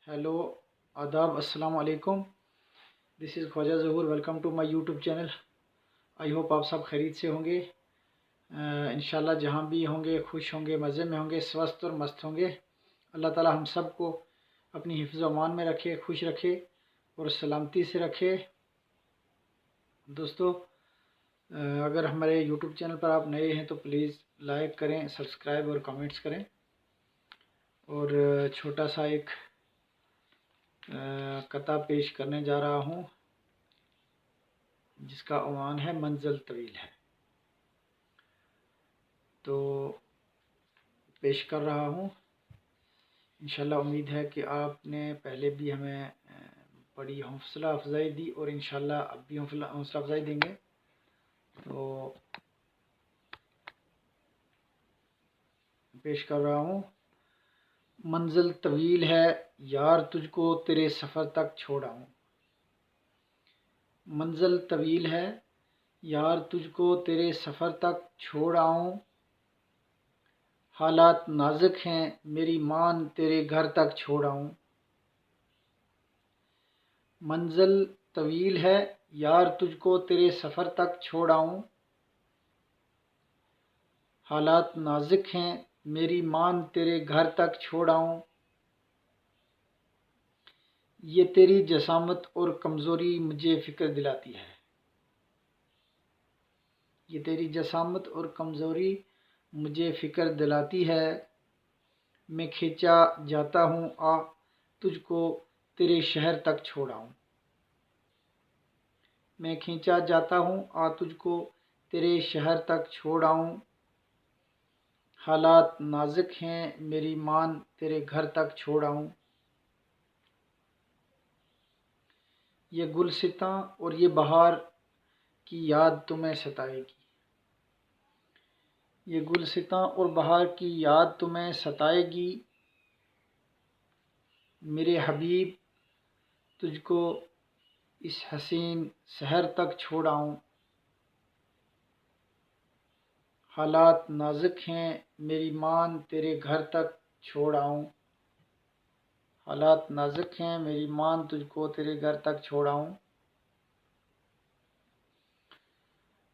Hello आदाब अस्सलाम वालेकुम। This is Khwaja Zahoor. Welcome to my YouTube channel. I hope आप सब खैरियत से होंगे। इंशाल्लाह जहाँ भी होंगे खुश होंगे, मज़े में होंगे, स्वस्थ और मस्त होंगे। अल्लाह ताला हम सब को अपनी हिफ्ज़ व अमान में रखे, खुश रखे और सलामती से रखे। दोस्तों, अगर हमारे यूट्यूब चैनल पर आप नए हैं तो प्लीज़ लाइक करें, सब्सक्राइब और कमेंट्स करें। और छोटा सा एक कता पेश करने जा रहा हूँ जिसका उन्वान है मंज़िल तवील है। तो पेश कर रहा हूँ। इंशाल्लाह उम्मीद है कि आपने पहले भी हमें बड़ी हौसला अफजाई दी और इंशाल्लाह अब भी हौसला अफजाई देंगे। तो पेश कर रहा हूँ। मंजिल तवील है यार तुझको तेरे सफ़र तक छोड़ आऊँ। मंजिल तवील है यार तुझको तेरे सफ़र तक छोड़ आऊँ। हालात नाजुक हैं मेरी मान तेरे घर तक छोड़ आऊँ। मंजिल तवील है यार तुझको तेरे सफ़र तक छोड़ आऊँ। हालात नाजुक हैं मेरी मान तेरे घर तक छोड़ आऊँ। ये तेरी जसामत और कमज़ोरी मुझे फ़िक्र दिलाती है। ये तेरी जसामत और कमज़ोरी मुझे फ़िक्र दिलाती है। मैं खींचा जाता हूँ आ तुझको तेरे शहर तक छोड़ आऊँ। मैं खींचा जाता हूँ आ तुझको तेरे शहर तक छोड़ आऊँ। हालात नाजुक हैं मेरी मान तेरे घर तक छोड़ आऊँ। ये गुलसितां और ये बहार की याद तुम्हें सताएगी। ये गुलसितां और बहार की याद तुम्हें सताएगी। मेरे हबीब तुझको इस हसीन शहर तक छोड़ आऊँ। हालात नाजुक हैं मेरी मान तेरे घर तक छोड़ आऊँ। हालात नाजुक हैं मेरी मान तुझको तेरे घर तक छोड़ आऊँ।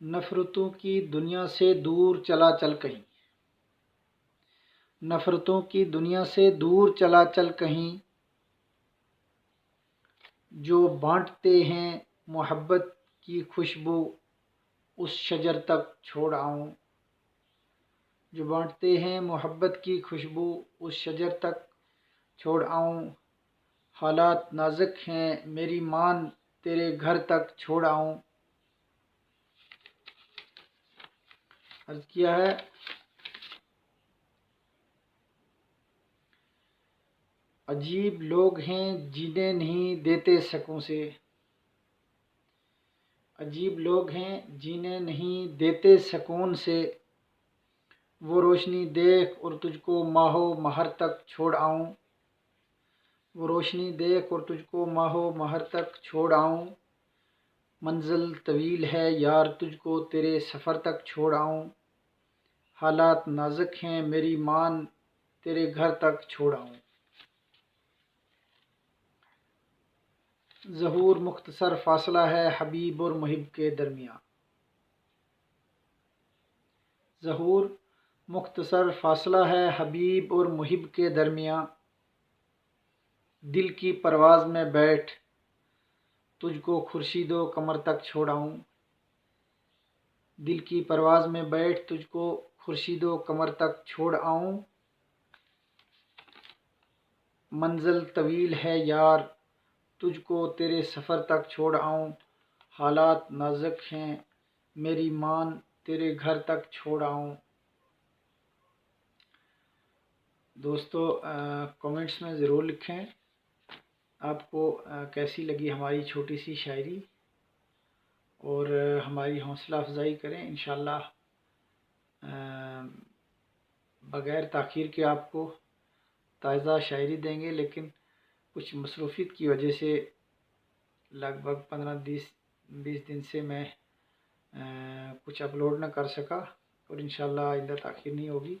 नफ़रतों की दुनिया से दूर चला चल कहीं। नफ़रतों की दुनिया से दूर चला चल कहीं। जो बांटते हैं मोहब्बत की खुशबू उस शजर तक छोड़ आऊँ। जो बांटते हैं मोहब्बत की खुशबू उस शजर तक छोड़ आऊँ। हालात नाजुक हैं मेरी मान तेरे घर तक छोड़ आऊँ। अर्ज़ किया है अजीब लोग हैं जीने नहीं देते सकून से। अजीब लोग हैं जीने नहीं देते सकून से। वो रोशनी देख और तुझको माहो महर तक छोड़ आऊँ। वो रोशनी देख और तुझको माहो महर तक छोड़ आऊँ। मंजिल तवील है यार तुझको तेरे सफ़र तक छोड़ आऊँ। हालात नाजुक हैं मेरी मान तेरे घर तक छोड़ आऊँ। ज़हूर मुख्तसर फासला है हबीब और मुहिब के दरमियाँ। ज़हूर मुख्तसर फासला है हबीब और मुहिब के दरमियाँ। दिल की परवाज़ में बैठ तुझको खुर्शीदो कमर तक छोड़ आऊँ। दिल की परवाज़ में बैठ तुझको खुर्शीदो कमर तक छोड़ आऊँ। मंजिल तवील है यार तुझको तेरे सफ़र तक छोड़ आऊँ। हालात नाजुक हैं मेरी मान तेरे घर तक छोड़ आऊँ। दोस्तों, कमेंट्स में ज़रूर लिखें आपको कैसी लगी हमारी छोटी सी शायरी और हमारी हौसला अफजाई करें। इंशाल्लाह बग़ैर ताख़ीर के आपको ताज़ा शायरी देंगे, लेकिन कुछ मसरूफ़ियत की वजह से लगभग 15-20 दिन से मैं कुछ अपलोड न कर सका और इंशाल्लाह आइंदा ताख़ीर नहीं होगी।